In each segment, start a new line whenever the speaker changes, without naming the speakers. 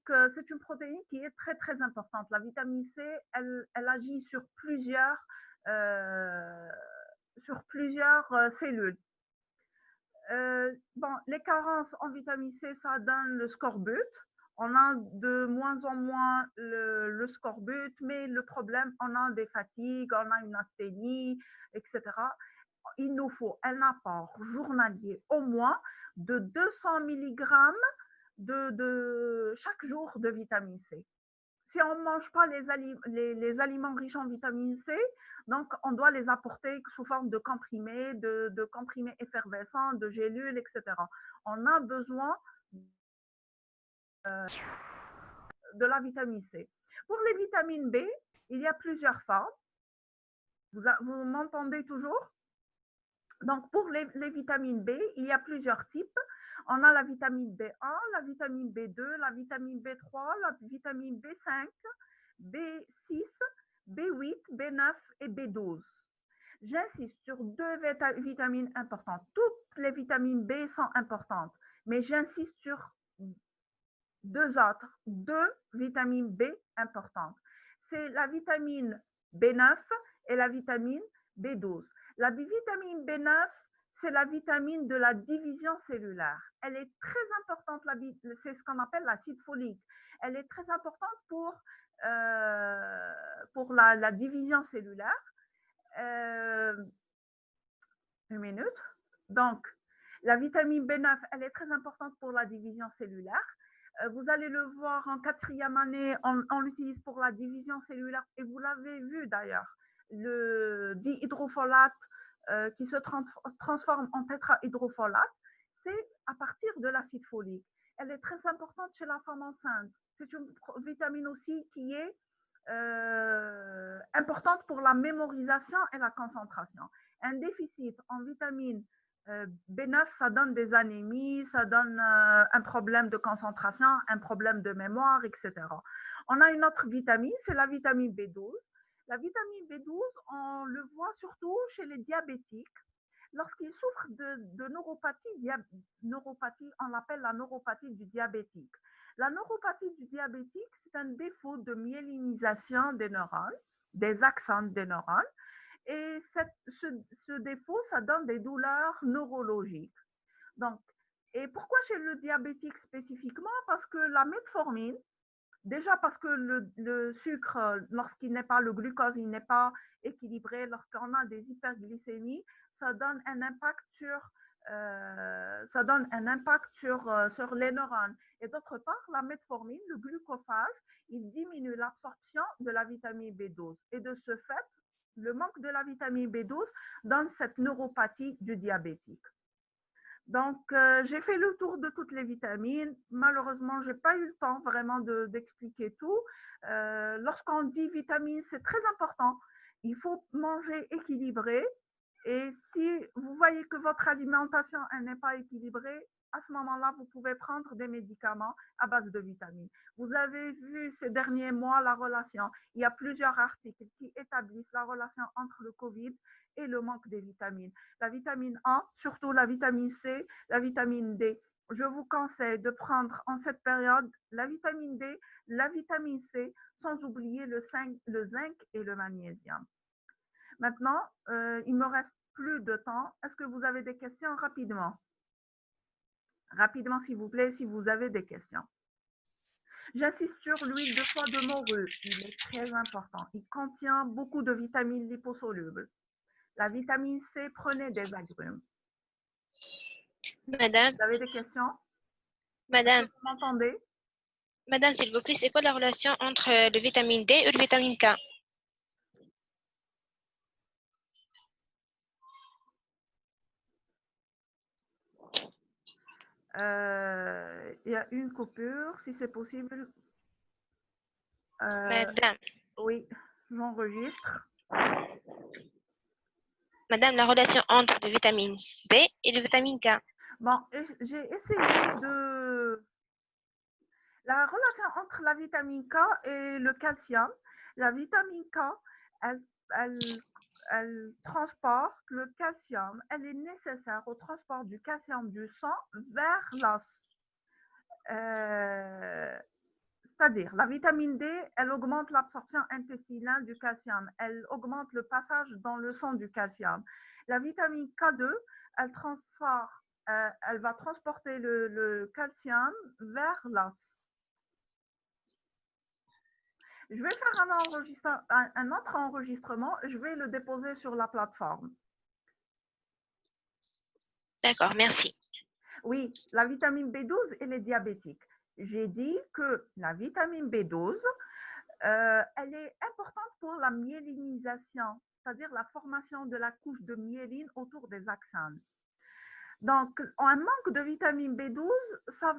c'est une protéine qui est très, très importante. La vitamine C, elle agit euh, sur plusieurs cellules. Bon, les carences en vitamine C, ça donne le scorbut. On a de moins en moins le scorbut, mais le problème, on a des fatigues, on a une asthénie, etc. Il nous faut un apport journalier au moins de 200 mg chaque jour de vitamine C. Si on ne mange pas les aliments riches en vitamine C, donc on doit les apporter sous forme de comprimés, de comprimés effervescents, de gélules, etc. On a besoin de la vitamine C. Pour les vitamines B, il y a plusieurs formes. Vous m'entendez toujours? Donc, pour les vitamines B, il y a plusieurs types. On a la vitamine B1, la vitamine B2, la vitamine B3, la vitamine B5, B6, B8, B9 et B12. J'insiste sur deux vitamines importantes. Toutes les vitamines B sont importantes, mais j'insiste sur deux vitamines B importantes. C'est la vitamine B9 et la vitamine B12. La vitamine B9, c'est la vitamine de la division cellulaire. Elle est très importante, c'est ce qu'on appelle l'acide folique. Elle est très importante pour la division cellulaire. Une minute. Donc, la vitamine B9, elle est très importante pour la division cellulaire. Vous allez le voir en quatrième année, on l'utilise pour la division cellulaire et vous l'avez vu d'ailleurs, le dihydrofolate qui se transforme en tétrahydrofolate, c'est à partir de l'acide folique. Elle est très importante chez la femme enceinte. C'est une vitamine aussi qui est importante pour la mémorisation et la concentration. Un déficit en vitamine B9, ça donne des anémies, ça donne un problème de concentration, un problème de mémoire, etc. On a une autre vitamine, c'est la vitamine B12. La vitamine B12, on le voit surtout chez les diabétiques. Lorsqu'ils souffrent de neuropathie, on l'appelle la neuropathie du diabétique. La neuropathie du diabétique, c'est un défaut de myélinisation des neurones, des axones des neurones. Et ce défaut, ça donne des douleurs neurologiques. Donc, et pourquoi chez le diabétique spécifiquement? Parce que la metformine, déjà parce que le sucre, lorsqu'il n'est pas, le glucose, il n'est pas équilibré, lorsqu'on a des hyperglycémies, ça donne un impact sur les neurones. Et d'autre part, la metformine, le glucophage, il diminue l'absorption de la vitamine B12. Et de ce fait, le manque de la vitamine B12 donne cette neuropathie du diabétique. Donc, j'ai fait le tour de toutes les vitamines. Malheureusement, je n'ai pas eu le temps vraiment d'expliquer tout. Lorsqu'on dit vitamines, c'est très important. Il faut manger équilibré. Et si vous voyez que votre alimentation n'est pas équilibrée, à ce moment-là, vous pouvez prendre des médicaments à base de vitamines. Vous avez vu ces derniers mois la relation. Il y a plusieurs articles qui établissent la relation entre le Covid et le manque des vitamines. La vitamine A, surtout la vitamine C, la vitamine D. Je vous conseille de prendre en cette période la vitamine D, la vitamine C, sans oublier le zinc et le magnésium. Maintenant, il me reste plus de temps. Est-ce que vous avez des questions rapidement? Rapidement, s'il vous plaît, si vous avez des questions. J'insiste sur l'huile de foie de morue. Il est très important. Il contient beaucoup de vitamines liposolubles. La vitamine C, prenez des agrumes.
Madame,
Vous avez des questions?
madame,
Vous m'entendez?
madame, s'il vous plaît, c'est quoi la relation entre le vitamine D et le vitamine K?
Il y a une coupure, si c'est possible.
Madame,
Oui, j'enregistre.
madame, la relation entre le vitamine D et le vitamine K.
Bon, j'ai essayé de... La relation entre la vitamine K et le calcium, la vitamine K, elle transporte le calcium, elle est nécessaire au transport du calcium du sang vers l'os. C'est-à-dire, la vitamine D, elle augmente l'absorption intestinale du calcium. Elle augmente le passage dans le sang du calcium. La vitamine K2, elle va transporter le calcium vers l'os. Je vais faire un autre enregistrement. Je vais le déposer sur la plateforme.
D'accord, merci.
Oui, la vitamine B12, elle est diabétique. J'ai dit que la vitamine B12, elle est importante pour la myélinisation, c'est-à-dire la formation de la couche de myéline autour des axones. Donc, un manque de vitamine B12, ça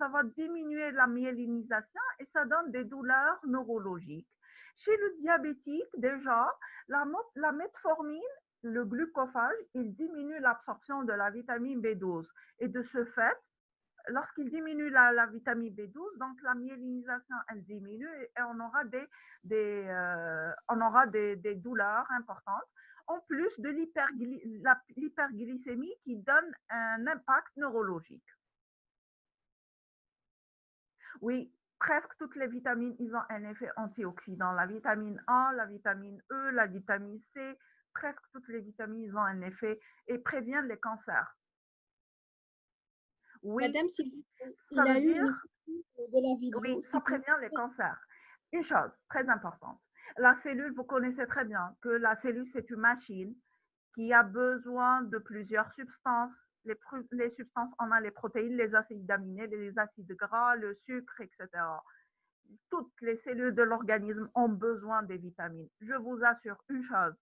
va diminuer la myélinisation et ça donne des douleurs neurologiques. Chez le diabétique, déjà, la metformine, le glucophage, il diminue l'absorption de la vitamine B12. Et de ce fait, lorsqu'il diminue la vitamine B12, donc la myélinisation, elle diminue et on aura des douleurs importantes, en plus de l'hyperglycémie qui donne un impact neurologique. Oui, presque toutes les vitamines, ils ont un effet antioxydant. La vitamine A, la vitamine E, la vitamine C, presque toutes les vitamines, ils ont un effet et préviennent les cancers. Oui,
Madame, s'il vous plaît,
ça
il a
veut
eu
dire,
de la vidéo.
oui,
Si
ça
vous-
prévient les cancers. Une chose très importante, la cellule, vous connaissez très bien que la cellule, c'est une machine qui a besoin de plusieurs substances. Les substances, on a les protéines, les acides aminés, les acides gras, le sucre, etc. Toutes les cellules de l'organisme ont besoin des vitamines. Je vous assure une chose,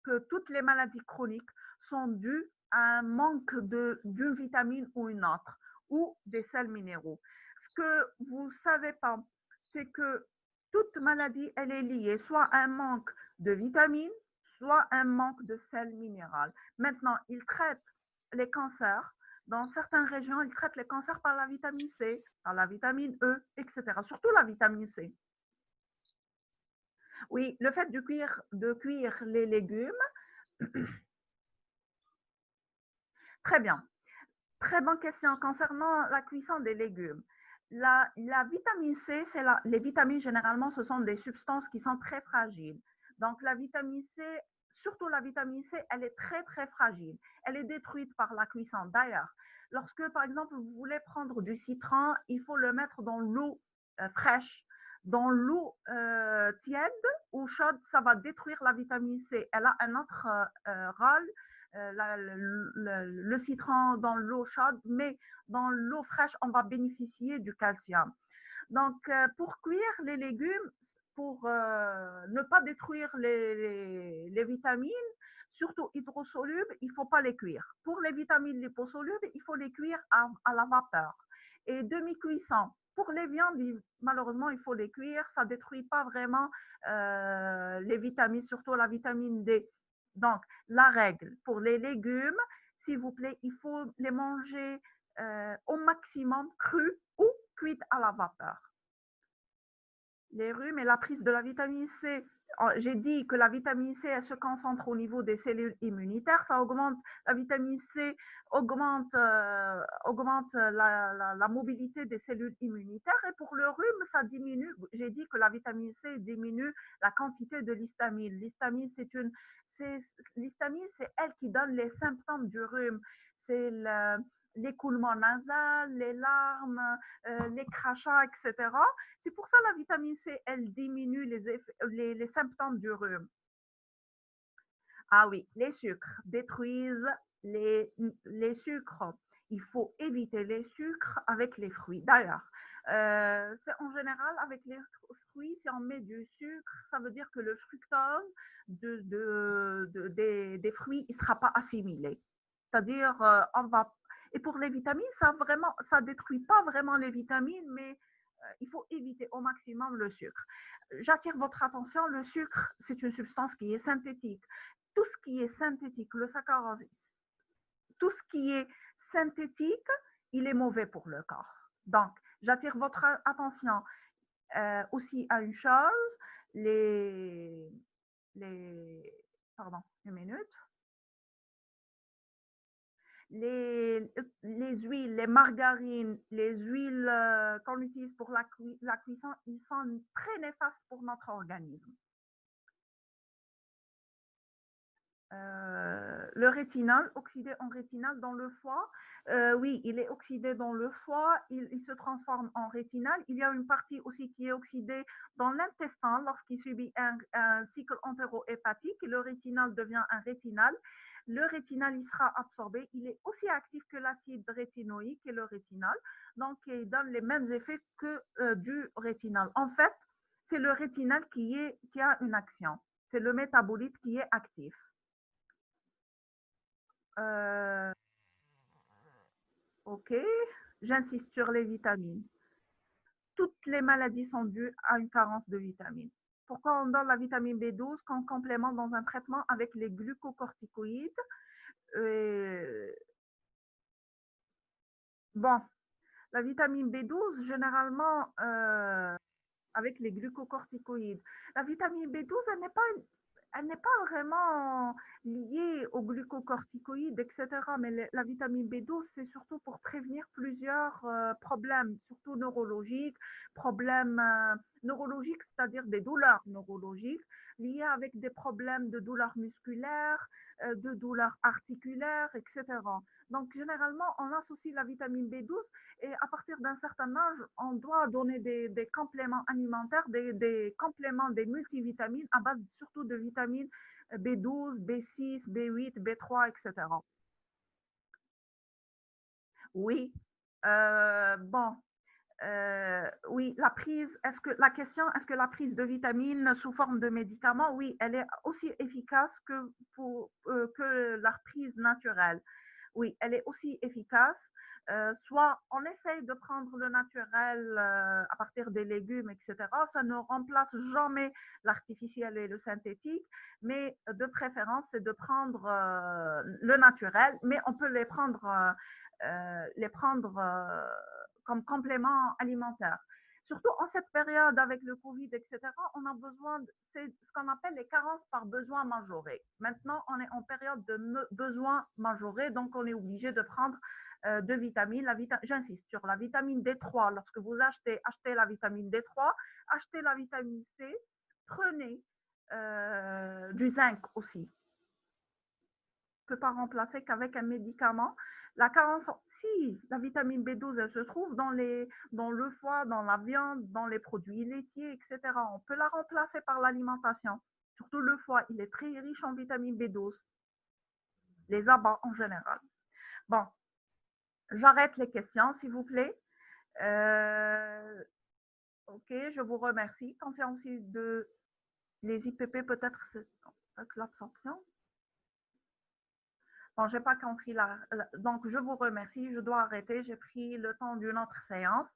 que toutes les maladies chroniques sont dues à un manque d'une vitamine ou une autre, ou des sels minéraux. Ce que vous ne savez pas, c'est que toute maladie, elle est liée soit à un manque de vitamines, soit un manque de sel minéral. Maintenant, ils traitent les cancers. Dans certaines régions, ils traitent les cancers par la vitamine C, par la vitamine E, etc. Surtout la vitamine C. Oui, le fait de cuire les légumes. Très bien. Très bonne question concernant la cuisson des légumes. La vitamine C, les vitamines généralement, ce sont des substances qui sont très fragiles. Donc la vitamine C, surtout la vitamine C, elle est très très fragile. Elle est détruite par la cuisson. D'ailleurs, lorsque par exemple vous voulez prendre du citron, il faut le mettre dans l'eau fraîche. Dans l'eau tiède ou chaude, ça va détruire la vitamine C. Elle a un autre rôle, le citron dans l'eau chaude, mais dans l'eau fraîche, on va bénéficier du calcium. Donc, pour cuire les légumes, pour ne pas détruire les vitamines, surtout hydrosolubles, il ne faut pas les cuire. Pour les vitamines liposolubles, il faut les cuire à la vapeur. Et demi-cuisson. Pour les viandes, malheureusement, il faut les cuire. Ça ne détruit pas vraiment les vitamines, surtout la vitamine D. Donc, la règle pour les légumes, s'il vous plaît, il faut les manger au maximum crus ou cuites à la vapeur. Les rhumes et la prise de la vitamine C. J'ai dit que la vitamine C, elle se concentre au niveau des cellules immunitaires. Ça augmente, la vitamine C augmente la mobilité des cellules immunitaires. Et pour le rhume, ça diminue. J'ai dit que la vitamine C diminue la quantité de l'histamine. L'histamine, c'est elle qui donne les symptômes du rhume. C'est l'écoulement nasal, les larmes, les crachats, etc. C'est pour ça que la vitamine C, elle diminue les symptômes du rhume. Ah oui, les sucres détruisent les sucres. Il faut éviter les sucres avec les fruits. D'ailleurs, c'est en général avec les fruits, si on met du sucre, ça veut dire que le fructose des fruits, il ne sera pas assimilé. C'est-à-dire, on va. Et pour les vitamines, ça détruit pas vraiment les vitamines, mais il faut éviter au maximum le sucre. J'attire votre attention, le sucre, c'est une substance qui est synthétique. Tout ce qui est synthétique, le saccharose, tout ce qui est synthétique, il est mauvais pour le corps. Donc, j'attire votre attention aussi à une chose, pardon, une minute. Les huiles, les margarines, les huiles qu'on utilise pour la cuisson, ils sont très néfastes pour notre organisme. Le rétinal, oxydé en rétinal dans le foie, oui, il est oxydé dans le foie, il se transforme en rétinal. Il y a une partie aussi qui est oxydée dans l'intestin lorsqu'il subit un cycle entérohépatique. Le rétinal devient un rétinal. Le rétinal, il sera absorbé. Il est aussi actif que l'acide rétinoïque et le rétinal. Donc, il donne les mêmes effets que du rétinal. En fait, c'est le rétinal qui a une action. C'est le métabolite qui est actif. Ok, j'insiste sur les vitamines. Toutes les maladies sont dues à une carence de vitamines. Pourquoi on donne la vitamine B12 comme complément dans un traitement avec les glucocorticoïdes? Bon, la vitamine B12, généralement, avec les glucocorticoïdes. La vitamine B12, elle n'est pas vraiment liée aux glucocorticoïdes, etc. Mais la vitamine B12, c'est surtout pour prévenir plusieurs problèmes, surtout neurologiques, problèmes neurologiques, c'est-à-dire des douleurs neurologiques liées avec des problèmes de douleurs musculaires, de douleurs articulaires, etc. Donc, généralement, on associe la vitamine B12 et à partir d'un certain âge, on doit donner des compléments alimentaires, des compléments, des multivitamines à base surtout de vitamines B12, B6, B8, B3, etc. Oui. Bon. Oui, la prise, est-ce que la prise de vitamines sous forme de médicaments, oui, elle est aussi efficace que la prise naturelle. Oui, elle est aussi efficace. Soit on essaye de prendre le naturel à partir des légumes, etc. Ça ne remplace jamais l'artificiel et le synthétique, mais de préférence, c'est de prendre le naturel, mais on peut les prendre comme complément alimentaire. Surtout en cette période avec le Covid, etc., on a besoin, c'est ce qu'on appelle les carences par besoin majoré. Maintenant, on est en période de besoin majoré, donc on est obligé de prendre de vitamines. J'insiste sur la vitamine D3. Lorsque vous achetez la vitamine D3, achetez la vitamine C, prenez du zinc aussi. Ne peut pas remplacer qu'avec un médicament. La carence, si la vitamine B12, elle se trouve dans le foie, dans la viande, dans les produits laitiers, etc. On peut la remplacer par l'alimentation. Surtout le foie, il est très riche en vitamine B12. Les abats en général. Bon, j'arrête les questions, s'il vous plaît. Ok, je vous remercie. Quand c'est aussi de les IPP, peut-être avec l'absorption. Bon, j'ai pas compris donc je vous remercie. Je dois arrêter. J'ai pris le temps d'une autre séance.